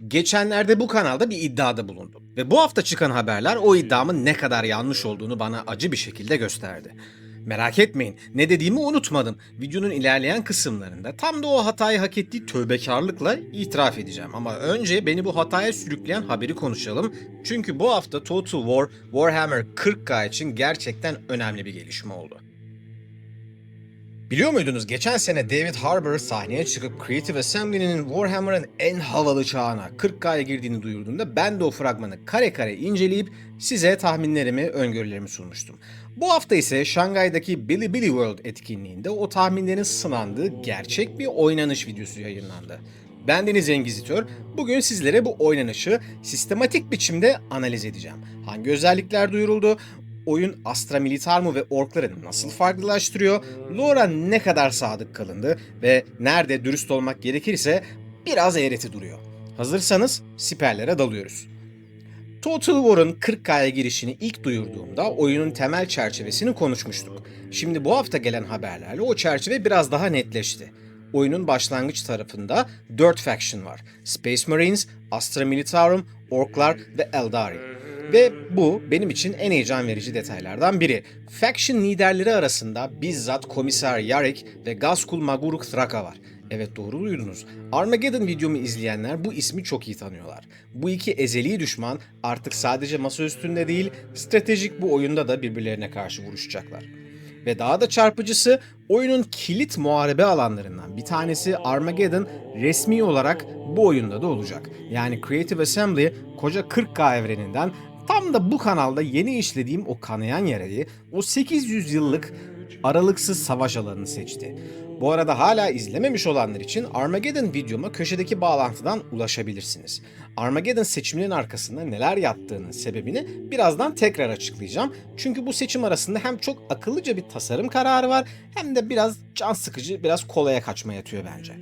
Geçenlerde bu kanalda bir iddiada bulundum ve bu hafta çıkan haberler o iddiamın ne kadar yanlış olduğunu bana acı bir şekilde gösterdi. Merak etmeyin, ne dediğimi unutmadım. Videonun ilerleyen kısımlarında tam da o hatayı hak ettiği tövbekarlıkla itiraf edeceğim. Ama önce beni bu hataya sürükleyen haberi konuşalım. Çünkü bu hafta Total War Warhammer 40K için gerçekten önemli bir gelişme oldu. Biliyor muydunuz geçen sene David Harbour sahneye çıkıp Creative Assembly'nin Warhammer'ın en havalı çağına 40K'ya girdiğini duyurduğunda ben de o fragmanı kare kare inceleyip size tahminlerimi, öngörülerimi sunmuştum. Bu hafta ise Şangay'daki Billy World etkinliğinde o tahminlerin sınandığı gerçek bir oynanış videosu yayınlandı. Bendeniz Engizitör, bugün sizlere bu oynanışı sistematik biçimde analiz edeceğim. Hangi özellikler duyuruldu, oyun Astra Militarum ve orkları nasıl farklılaştırıyor, Lore'a ne kadar sadık kalındı ve nerede dürüst olmak gerekirse biraz eğreti duruyor. Hazırsanız siperlere dalıyoruz. Total War'ın 40K'ya girişini ilk duyurduğumda oyunun temel çerçevesini konuşmuştuk. Şimdi bu hafta gelen haberlerle o çerçeve biraz daha netleşti. Oyunun başlangıç tarafında 4 faction var. Space Marines, Astra Militarum, Orklar ve Eldari. Ve bu benim için en heyecan verici detaylardan biri. Faction liderleri arasında bizzat Komiser Yarrick ve Ghazghkull Maguruk Thraka var. Evet, doğru duydunuz. Armageddon videomu izleyenler bu ismi çok iyi tanıyorlar. Bu iki ezeli düşman artık sadece masa üstünde değil, stratejik bu oyunda da birbirlerine karşı vuruşacaklar. Ve daha da çarpıcısı, oyunun kilit muharebe alanlarından bir tanesi Armageddon resmi olarak bu oyunda da olacak. Yani Creative Assembly koca 40K evreninden tam da bu kanalda yeni işlediğim o kanayan yarayı, o 800 yıllık aralıksız savaş alanını seçti. Bu arada hala izlememiş olanlar için Armageddon videoma köşedeki bağlantıdan ulaşabilirsiniz. Armageddon seçiminin arkasında neler yattığının sebebini birazdan tekrar açıklayacağım. Çünkü bu seçim arasında hem çok akıllıca bir tasarım kararı var hem de biraz can sıkıcı, biraz kolaya kaçma yatıyor bence.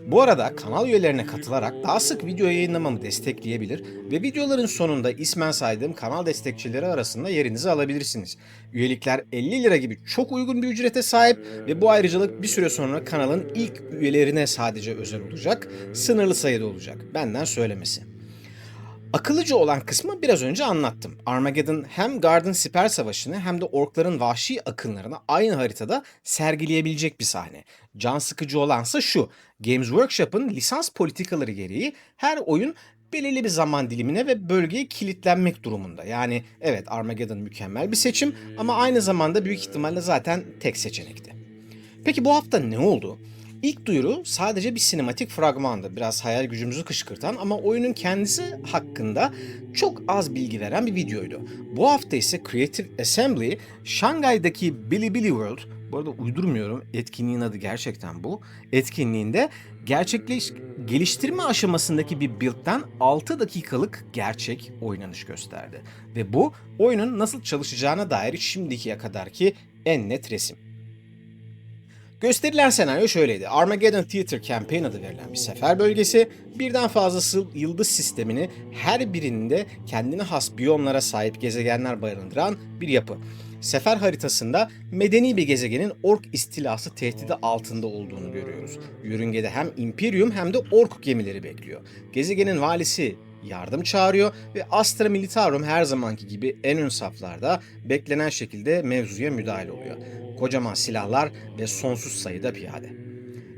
Bu arada kanal üyelerine katılarak daha sık video yayınlamamı destekleyebilir ve videoların sonunda ismen saydığım kanal destekçileri arasında yerinizi alabilirsiniz. Üyelikler 50 lira gibi çok uygun bir ücrete sahip ve bu ayrıcalık bir süre sonra kanalın ilk üyelerine sadece özel olacak, sınırlı sayıda olacak. Benden söylemesi. Akıllıca olan kısmı biraz önce anlattım. Armageddon hem Garden Siper Savaşı'nı hem de orkların vahşi akınlarını aynı haritada sergileyebilecek bir sahne. Can sıkıcı olansa şu: Games Workshop'ın lisans politikaları gereği her oyun belirli bir zaman dilimine ve bölgeye kilitlenmek durumunda. Yani evet, Armageddon mükemmel bir seçim ama aynı zamanda büyük ihtimalle zaten tek seçenekti. Peki bu hafta ne oldu? İlk duyuru sadece bir sinematik fragmandı. Biraz hayal gücümüzü kışkırtan ama oyunun kendisi hakkında çok az bilgi veren bir videoydu. Bu hafta ise Creative Assembly, Şangay'daki Billy World, bu arada uydurmuyorum, etkinliğin adı gerçekten bu, etkinliğinde geliştirme aşamasındaki bir build'den 6 dakikalık gerçek oynanış gösterdi. Ve bu oyunun nasıl çalışacağına dair şimdiye kadarki en net resim. Gösterilen senaryo şöyleydi. Armageddon Theater Campaign adı verilen bir sefer bölgesi, birden fazlası yıldız sistemini, her birinde kendine has biyomlara sahip gezegenler barındıran bir yapı. Sefer haritasında medeni bir gezegenin ork istilası tehdidi altında olduğunu görüyoruz. Yörüngede hem Imperium hem de ork gemileri bekliyor. Gezegenin valisi yardım çağırıyor ve Astra Militarum her zamanki gibi en ön saflarda beklenen şekilde mevzuya müdahale oluyor. Kocaman silahlar ve sonsuz sayıda piyade.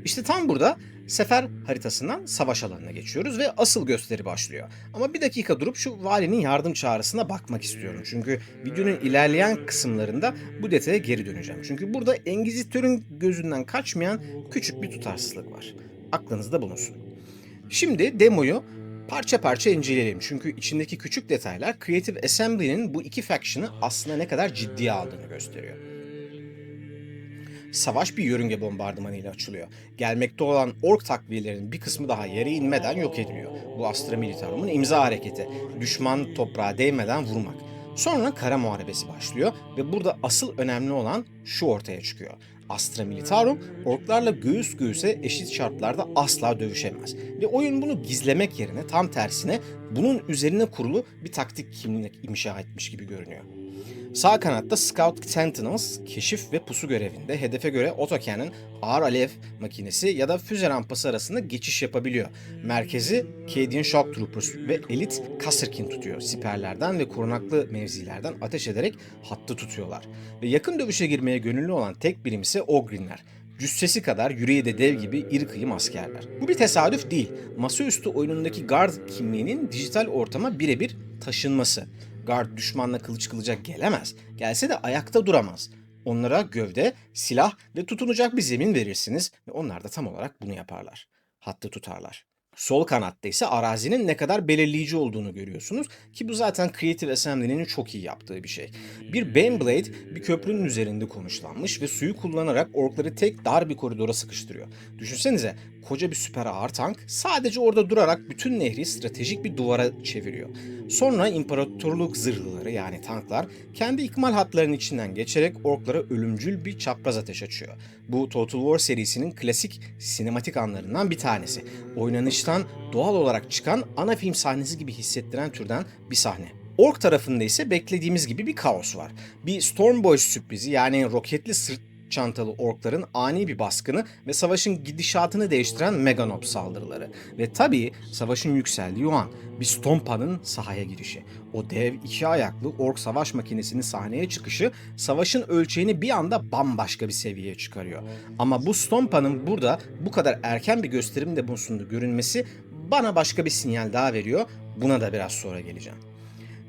İşte tam burada sefer haritasından savaş alanına geçiyoruz ve asıl gösteri başlıyor. Ama bir dakika durup şu valinin yardım çağrısına bakmak istiyorum. Çünkü videonun ilerleyen kısımlarında bu detaya geri döneceğim. Çünkü burada Engizitör'ün gözünden kaçmayan küçük bir tutarsızlık var. Aklınızda bulunsun. Şimdi demoyu parça parça inceleyelim. Çünkü içindeki küçük detaylar Creative Assembly'nin bu iki faction'ı aslında ne kadar ciddiye aldığını gösteriyor. Savaş bir yörünge bombardımanıyla açılıyor. Gelmekte olan ork takviyelerinin bir kısmı daha yere inmeden yok ediliyor. Bu Astra Militarum'un imza hareketi. Düşman toprağa değmeden vurmak. Sonra kara muharebesi başlıyor ve burada asıl önemli olan şu ortaya çıkıyor. Astra Militarum orklarla göğüs göğüse eşit şartlarda asla dövüşemez. Ve oyun bunu gizlemek yerine tam tersine bunun üzerine kurulu bir taktik kimlik inşa etmiş gibi görünüyor. Sağ kanatta Scout Sentinels keşif ve pusu görevinde hedefe göre autocannon, ağır alev makinesi ya da füze rampası arasında geçiş yapabiliyor. Merkezi Cadian Shock Troopers ve elit Kasrkin tutuyor. Siperlerden ve korunaklı mevzilerden ateş ederek hattı tutuyorlar. Ve yakın dövüşe girmeye gönüllü olan tek birim ise Ogrynler. Cüssesi kadar yüreği de dev gibi iri kıyım askerler. Bu bir tesadüf değil. Masaüstü oyunundaki Guard kimliğinin dijital ortama birebir taşınması. Guard düşmanla kılıç kılıca gelemez. Gelse de ayakta duramaz. Onlara gövde, silah ve tutunacak bir zemin verirsiniz ve onlar da tam olarak bunu yaparlar. Hattı tutarlar. Sol kanatta ise arazinin ne kadar belirleyici olduğunu görüyorsunuz ki bu zaten Creative Assembly'nin çok iyi yaptığı bir şey. Bir Baneblade bir köprünün üzerinde konuşlanmış ve suyu kullanarak orkları tek dar bir koridora sıkıştırıyor. Düşünsenize koca bir süper ağır tank sadece orada durarak bütün nehri stratejik bir duvara çeviriyor. Sonra imparatorluk zırhlıları yani tanklar kendi ikmal hatlarının içinden geçerek orklara ölümcül bir çapraz ateş açıyor. Bu Total War serisinin klasik sinematik anlarından bir tanesi. Oynanıştan doğal olarak çıkan ana film sahnesi gibi hissettiren türden bir sahne. Ork tarafında ise beklediğimiz gibi bir kaos var. Bir Storm Boys sürprizi yani roketli sırt çantalı orkların ani bir baskını ve savaşın gidişatını değiştiren Meganop saldırıları. Ve tabii savaşın yükseldiği o an bir Stompa'nın sahaya girişi. O dev iki ayaklı ork savaş makinesinin sahneye çıkışı savaşın ölçeğini bir anda bambaşka bir seviyeye çıkarıyor. Ama bu Stompa'nın burada bu kadar erken bir gösterimde bulunduğunda görünmesi bana başka bir sinyal daha veriyor. Buna da biraz sonra geleceğim.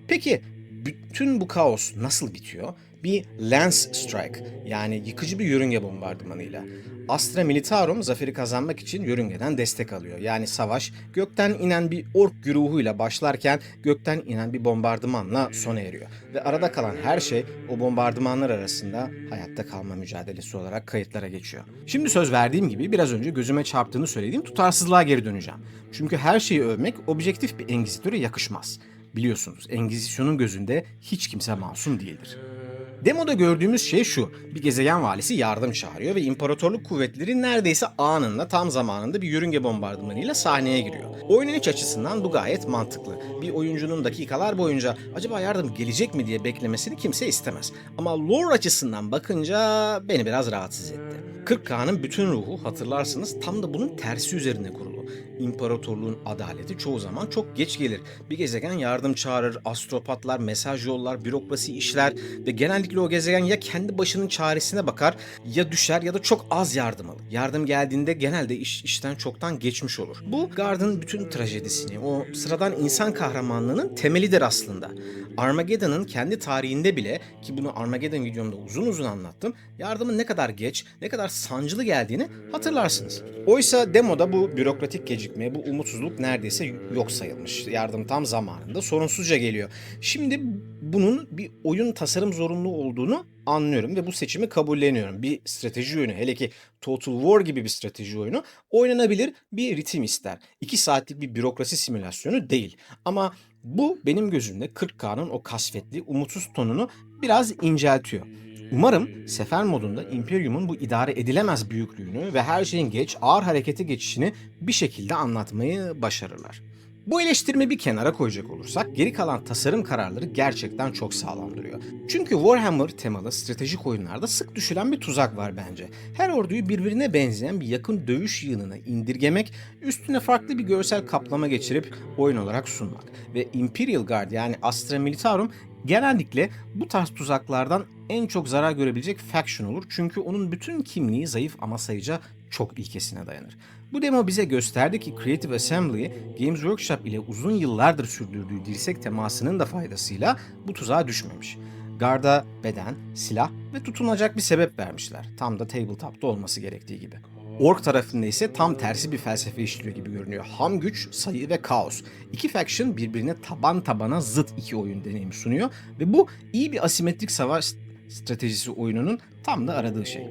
Peki bütün bu kaos nasıl bitiyor? Bir Lance Strike yani yıkıcı bir yörünge bombardımanıyla. Astra Militarum zaferi kazanmak için yörüngeden destek alıyor. Yani savaş gökten inen bir ork güruhuyla başlarken gökten inen bir bombardımanla sona eriyor. Ve arada kalan her şey o bombardımanlar arasında hayatta kalma mücadelesi olarak kayıtlara geçiyor. Şimdi söz verdiğim gibi biraz önce gözüme çarptığını söylediğim tutarsızlığa geri döneceğim. Çünkü her şeyi övmek objektif bir engizitöre yakışmaz. Biliyorsunuz Engizisyon'un gözünde hiç kimse masum değildir. Demoda gördüğümüz şey şu. Bir gezegen valisi yardım çağırıyor ve imparatorluk kuvvetleri neredeyse anında tam zamanında bir yörünge bombardımanıyla sahneye giriyor. Oynanış açısından bu gayet mantıklı. Bir oyuncunun dakikalar boyunca acaba yardım gelecek mi diye beklemesini kimse istemez. Ama lore açısından bakınca beni biraz rahatsız etti. 40K'nın bütün ruhu hatırlarsınız tam da bunun tersi üzerine kurulu. İmparatorluğun adaleti çoğu zaman çok geç gelir. Bir gezegen yardım çağırır, astropatlar mesaj yollar, bürokrasi işler ve genellikle o gezegen ya kendi başının çaresine bakar ya düşer ya da çok az yardım alır. Yardım geldiğinde genelde işten çoktan geçmiş olur. Bu Guard'ın bütün trajedisini, o sıradan insan kahramanlığının temelidir aslında. Armageddon'ın kendi tarihinde bile ki bunu Armageddon videomda uzun uzun anlattım. Yardımın ne kadar geç, ne kadar sancılı geldiğini hatırlarsınız. Oysa demoda bu bürokratik gecikme, bu umutsuzluk neredeyse yok sayılmış. Yardım tam zamanında sorunsuzca geliyor. Şimdi bunun bir oyun tasarım zorunluluğu olduğunu anlıyorum ve bu seçimi kabulleniyorum. Bir strateji oyunu, hele ki Total War gibi bir strateji oyunu oynanabilir bir ritim ister. 2 saatlik bir bürokrasi simülasyonu değil. Ama bu benim gözümde 40K'nın o kasvetli, umutsuz tonunu biraz inceltiyor. Umarım sefer modunda Imperium'un bu idare edilemez büyüklüğünü ve her şeyin geç, ağır harekete geçişini bir şekilde anlatmayı başarırlar. Bu eleştirimi bir kenara koyacak olursak geri kalan tasarım kararları gerçekten çok sağlam duruyor. Çünkü Warhammer temalı stratejik oyunlarda sık düşülen bir tuzak var bence. Her orduyu birbirine benzeyen bir yakın dövüş yığınına indirgemek, üstüne farklı bir görsel kaplama geçirip oyun olarak sunmak. Ve Imperial Guard yani Astra Militarum genellikle bu tarz tuzaklardan en çok zarar görebilecek faction olur. Çünkü onun bütün kimliği zayıf ama sayıca çok ilkesine dayanır. Bu demo bize gösterdi ki Creative Assembly, Games Workshop ile uzun yıllardır sürdürdüğü dirsek temasının da faydasıyla bu tuzağa düşmemiş. Guard'a beden, silah ve tutunacak bir sebep vermişler. Tam da tabletop'ta olması gerektiği gibi. Ork tarafında ise tam tersi bir felsefe işliyor gibi görünüyor. Ham güç, sayı ve kaos. İki faction birbirine taban tabana zıt iki oyun deneyimi sunuyor ve bu iyi bir asimetrik savaş stratejisi oyununun tam da aradığı şey.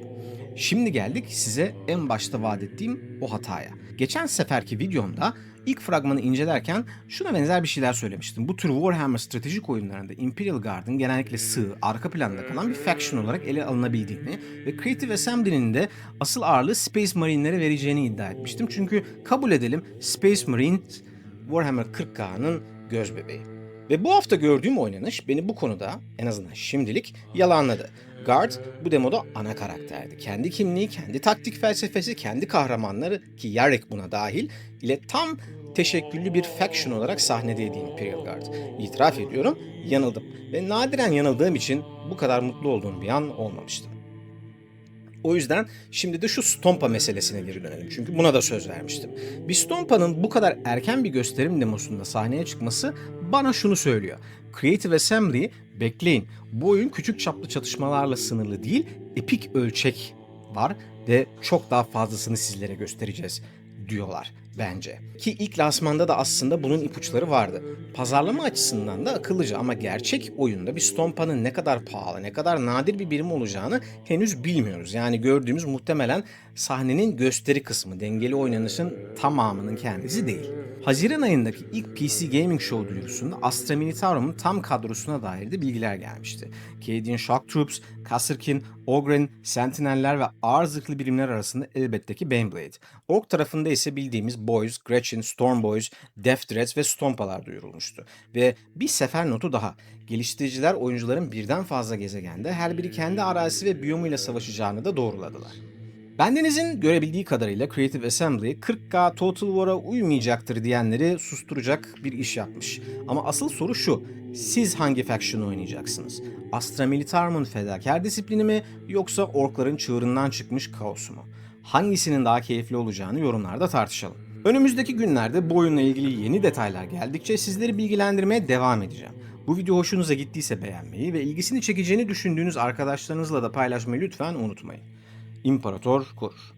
Şimdi geldik size en başta vaat ettiğim o hataya. Geçen seferki videomda ilk fragmanı incelerken şuna benzer bir şeyler söylemiştim. Bu tür Warhammer stratejik oyunlarında Imperial Guard'ın genellikle sığ, arka planda kalan bir faction olarak ele alınabildiğini ve Creative Assembly'nin de asıl ağırlığı Space Marine'lere vereceğini iddia etmiştim. Çünkü kabul edelim Space Marines Warhammer 40K'nın göz bebeği. Ve bu hafta gördüğüm oynanış beni bu konuda en azından şimdilik yalanladı. Guard bu demoda ana karakterdi. Kendi kimliği, kendi taktik felsefesi, kendi kahramanları ki Yarrick buna dahil ile tam teşekküllü bir faction olarak sahnedeydi Imperial Guard. İtiraf ediyorum, yanıldım ve nadiren yanıldığım için bu kadar mutlu olduğum bir an olmamıştı. O yüzden şimdi de şu Stompa meselesine geri dönelim. Çünkü buna da söz vermiştim. Bir Stompa'nın bu kadar erken bir gösterim demosunda sahneye çıkması bana şunu söylüyor. Creative Assembly, bekleyin, bu oyun küçük çaplı çatışmalarla sınırlı değil, epik ölçek var ve çok daha fazlasını sizlere göstereceğiz diyorlar bence. Ki ilk lansmanda da aslında bunun ipuçları vardı. Pazarlama açısından da akıllıca ama gerçek oyunda bir Stompa'nın ne kadar pahalı, ne kadar nadir bir birim olacağını henüz bilmiyoruz. Yani gördüğümüz muhtemelen sahnenin gösteri kısmı, dengeli oynanışın tamamının kendisi değil. Haziran ayındaki ilk PC Gaming Show duyurusunda Astra Militarum'un tam kadrosuna dair de bilgiler gelmişti. Cadian Shock Troops, Kasrkin, Ogryn, Sentinel'ler ve ağır zırhlı birimler arasında elbette ki Baneblade. Ork tarafında ise bildiğimiz Boys, Gretchen, Storm Boys, Death Threats ve Stompa'lar duyurulmuştu. Ve bir sefer notu daha. Geliştiriciler oyuncuların birden fazla gezegende her biri kendi arazisi ve biyomuyla savaşacağını da doğruladılar. Bendenizin görebildiği kadarıyla Creative Assembly 40K Total War'a uymayacaktır diyenleri susturacak bir iş yapmış. Ama asıl soru şu, siz hangi faction'ı oynayacaksınız? Astra Militarum'un fedakar disiplini mi yoksa orkların çığırından çıkmış kaosu mu? Hangisinin daha keyifli olacağını yorumlarda tartışalım. Önümüzdeki günlerde bu oyunla ilgili yeni detaylar geldikçe sizleri bilgilendirmeye devam edeceğim. Bu video hoşunuza gittiyse beğenmeyi ve ilgisini çekeceğini düşündüğünüz arkadaşlarınızla da paylaşmayı lütfen unutmayın. İmparator korur.